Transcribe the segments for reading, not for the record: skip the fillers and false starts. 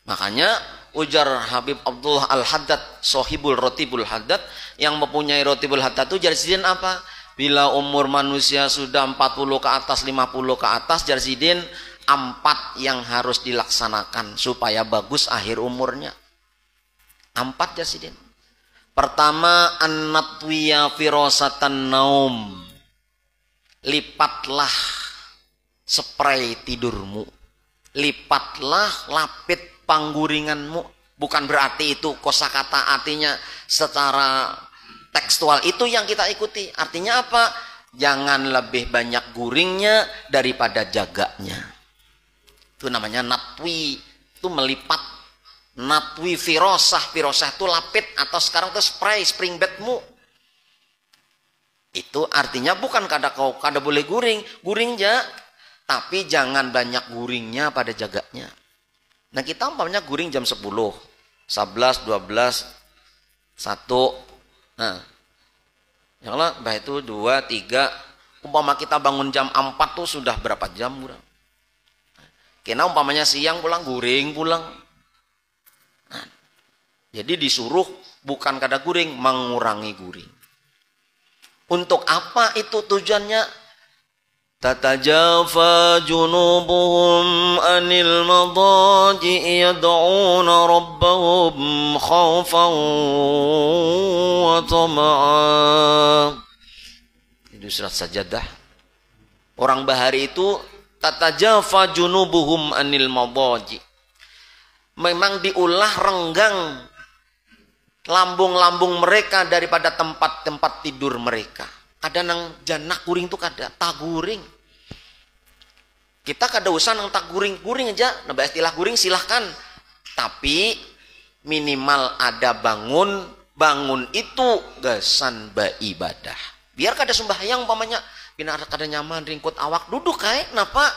Makanya ujar Habib Abdullah Al-Haddad, Sohibul Rotibul Haddad, yang mempunyai Rotibul Haddad itu Jarsidin apa? Bila umur manusia sudah 40 ke atas, 50 ke atas, Jarsidin 4 yang harus dilaksanakan supaya bagus akhir umurnya. 4 Jarsidin. Pertama, an-natwiya firasatan naum. Lipatlah spray tidurmu. Lipatlah lapit pangguringanmu. Bukan berarti itu kosakata artinya secara tekstual itu yang kita ikuti. Artinya apa? Jangan lebih banyak guringnya daripada jaganya. Itu namanya natwi. Itu melipat. Natwi firosah. Firosah itu lapit atau sekarang itu spray spring bedmu. Itu artinya bukan kada boleh guring. Guring ya. Tapi jangan banyak guringnya pada jaganya. Nah kita umpamanya guring jam 10, 11, 12, 1. Nah, ya Allah, bah itu 2, 3. Umpama kita bangun jam 4 tuh sudah berapa jam kurang? Kena umpamanya siang pulang, guring pulang. Nah, jadi disuruh bukan kada guring, mengurangi guring. Untuk apa itu tujuannya? Tatajafa junubuhum anil madaji yad'una rabbahum khawfan wa tama'a. Itu surat Sajadah. Orang bahari itu tatajafa junubuhum anil madaji. Memang diulah renggang lambung-lambung mereka daripada tempat-tempat tidur mereka. Ada nang janak guring itu kada tak guring. Kita kada usah nang tak guring aja. Nah istilah guring silahkan. Tapi minimal ada bangun itu gasan ibadah. Biar kada sembahyang umpamanya bina kada nyaman ringkut awak duduk kae napa?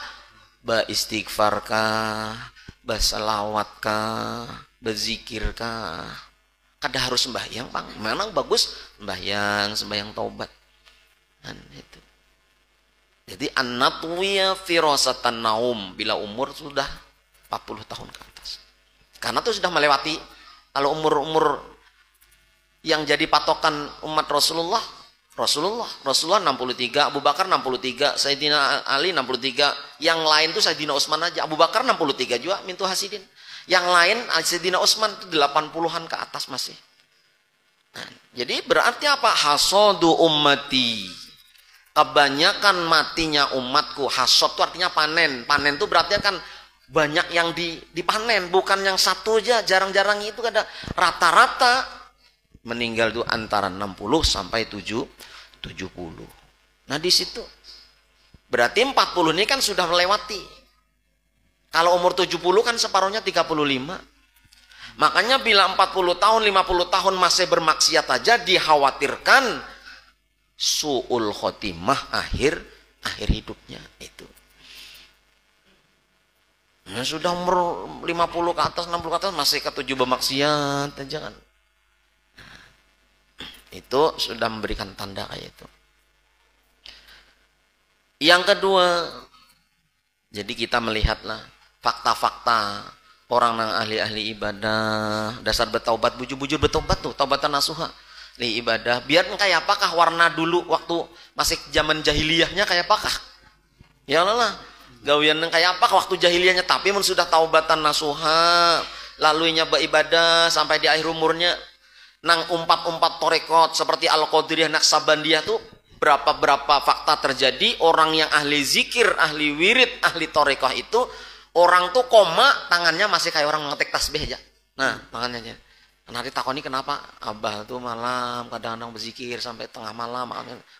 Ba istighfar kah, ba selawat kah, berzikir kah. Kada harus sembahyang, Bang. Memang bagus sembahyang taubat. Itu. Jadi an-natwiya firasatan naum bila umur sudah 40 tahun ke atas. Karena itu sudah melewati kalau umur-umur yang jadi patokan umat Rasulullah 63, Abu Bakar 63, Sayyidina Ali 63, yang lain itu Sayyidina Utsman aja. Abu Bakar 63 juga mintu hasidin. Yang lain Sayyidina Utsman itu 80-an ke atas masih. Nah, jadi berarti apa? Hasadu ummati. Kebanyakan matinya umatku. Hasad itu artinya panen. Panen itu berarti kan banyak yang dipanen, bukan yang satu aja. Jarang-jarang itu ada rata-rata meninggal itu antara 60 sampai 70. Nah di situ berarti 40 ini kan sudah melewati. Kalau umur 70 kan separuhnya 35. Makanya bila 40 tahun, 50 tahun masih bermaksiat aja dikhawatirkan su'ul khotimah akhir hidupnya itu. Nah, sudah umur 50 ke atas, 60 ke atas masih ketujuh bermaksiat aja kan. Nah, itu sudah memberikan tanda kayak itu. Yang kedua, jadi kita melihatlah fakta-fakta orang yang ahli-ahli ibadah, dasar bertaubat, bujur-bujur bertaubat tuh, taubatan nasuha. Li ibadah biar kayak apakah warna dulu waktu masih zaman jahiliyahnya kayak apakah ya Allah gawian kayak apa waktu jahiliyahnya, tapi mun sudah taubatan nasuha laluinya beribadah sampai di akhir umurnya nang umpat torekot seperti Al-Qadiriyah Naksabandiyah tuh berapa fakta terjadi orang yang ahli zikir, ahli wirid, ahli torekoh itu orang tuh koma tangannya masih kayak orang ngetik tasbih aja. Nah makanya nanti takoni kenapa abah tuh malam kadang-kadang berzikir sampai tengah malam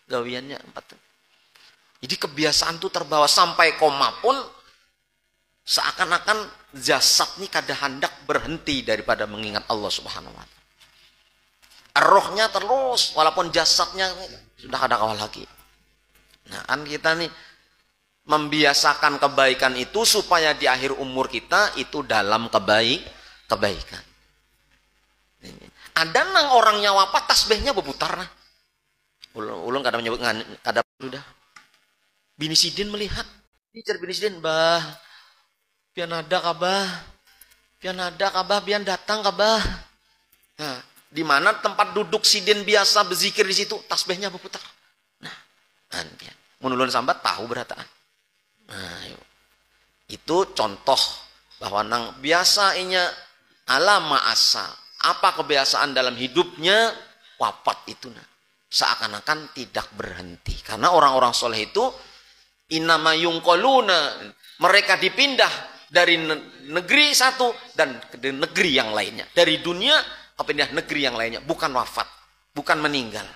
gawiannya 4. Jadi kebiasaan tuh terbawa sampai koma pun seakan-akan jasad nih kada hendak berhenti daripada mengingat Allah Subhanahu wa taala. Rohnya terus walaupun jasadnya sudah kada kawal lagi. Nah, kan kita nih membiasakan kebaikan itu supaya di akhir umur kita itu dalam kebaikan. Ada nang orangnya wafat tasbihnya berputar nah. Ulun kadang menyebut kada sudah. Bini Sidin melihat. Bicar Bini Sidin, bah. Pian ada kabah. Biar ada kabah, biar datang kabah. Nah, di mana tempat duduk sidin biasa berzikir di situ, tasbihnya berputar. Nah, biar menulun sambat tahu berataan. Nah, yuk. Itu contoh bahwa nang biasa inya alama asa. Apa kebiasaan dalam hidupnya, wafat itu nah. Seakan-akan tidak berhenti. Karena orang-orang soleh itu inama yungkoluna, mereka dipindah dari negeri satu dan ke negeri yang lainnya. Dari dunia ke pindah negeri yang lainnya. Bukan wafat, bukan meninggal.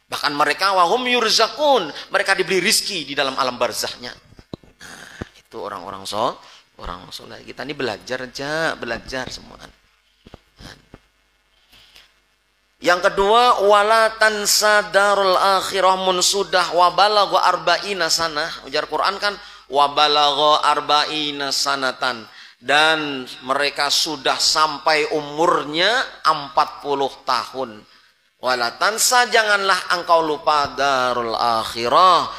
Bahkan mereka wahum yurzakun, mereka diberi rizki di dalam alam barzahnya. Nah, itu orang-orang soleh. Kita ini belajar aja, belajar semua. Yang kedua, wala tansa darul akhirah mun sudah wa balagha arba'ina sanah. Ujar Quran kan wa balagha arba'ina sanatan, dan mereka sudah sampai umurnya 40 tahun. Wala tansa, janganlah engkau lupa darul akhirah.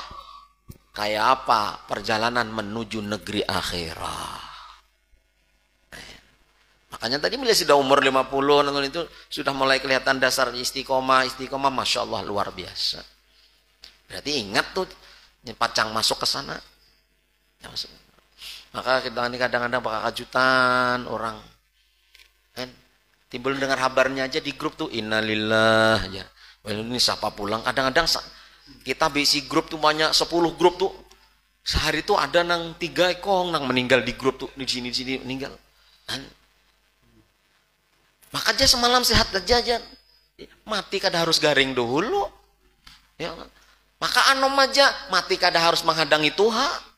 Kayak apa? Perjalanan menuju negeri akhirah. Makanya tadi mulai sudah umur 50 nonton itu sudah mulai kelihatan dasar istiqomah, masya Allah luar biasa. Berarti ingat tuh pacang masuk ke sana. Maka kita ini kadang-kadang bakal kejutan orang. Kan timbul dengar kabarnya aja di grup tuh innalillah ya. Well, ini siapa pulang? Kadang-kadang kita bisi grup tuh banyak 10 grup tuh. Sehari tuh ada nang 3 ekong nang meninggal di grup tuh di sini meninggal. Kan maka aja semalam sehat aja. Mati kada harus garing dulu. Ya. Maka anom aja mati kada harus menghadangi Tuhan.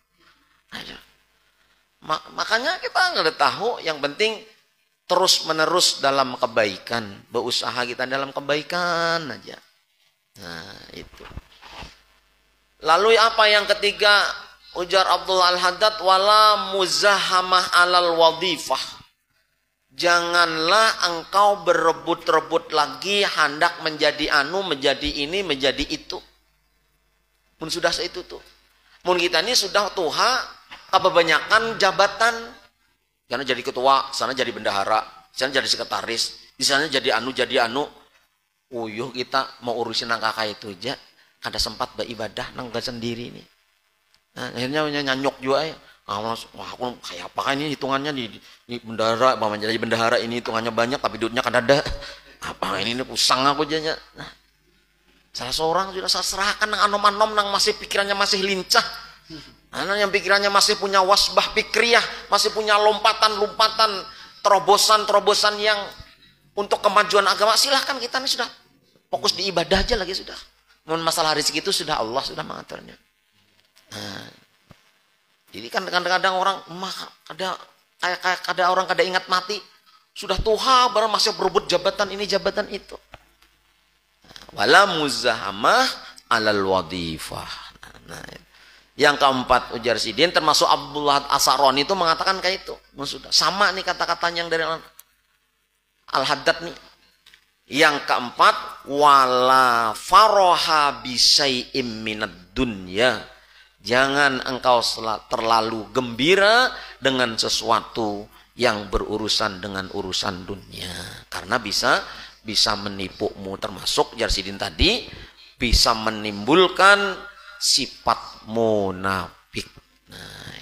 Makanya kita nggak tahu, yang penting terus menerus dalam kebaikan, berusaha kita dalam kebaikan aja. Nah, itu. Lalu apa yang ketiga? Ujar Abdullah Al-Haddad, wala muzahamah alal wadifah. Janganlah engkau berebut-rebut lagi hendak menjadi menjadi ini, menjadi itu. Mun sudah seitu tuh. Mun kita ini sudah tuha, kebanyakan jabatan. Karena jadi ketua, sana jadi bendahara, sana jadi sekretaris, di sana jadi anu. Uyuh kita mau urusin nang kakak itu aja, kada sempat beribadah nang sendiri nih. Nah, akhirnya nyanyok juga ya. Wah, aku kayak apa kan ini hitungannya di bendahara, jadi bendahara ini hitungannya banyak tapi duitnya kan ada. Apa ini pusang aku aja. Nah, salah seorang sudah saya serahkan nang anom-anom nang masih pikirannya masih lincah. Anak yang pikirannya masih punya wasbah pikriyah, masih punya lompatan-lompatan, terobosan-terobosan yang untuk kemajuan agama, silahkan, kita ini sudah fokus di ibadah aja lagi sudah. Namun masalah rezeki itu sudah Allah sudah mengaturnya. Nah, jadi kan kadang-kadang orang ada orang kada ingat mati, sudah tuha baru masih berebut jabatan ini jabatan itu. Wala muzahamah alal wadifah. Nah, yang keempat ujar Sidin termasuk Abdullah As-Saroni itu mengatakan kayak itu. Sudah sama nih kata-katanya yang dari Al-Haddad nih. Yang keempat, wala faroha bisay'im minad dunya. Jangan engkau terlalu gembira dengan sesuatu yang berurusan dengan urusan dunia. Karena bisa menipumu, termasuk Jarsidin tadi, bisa menimbulkan sifat munafik. Nah,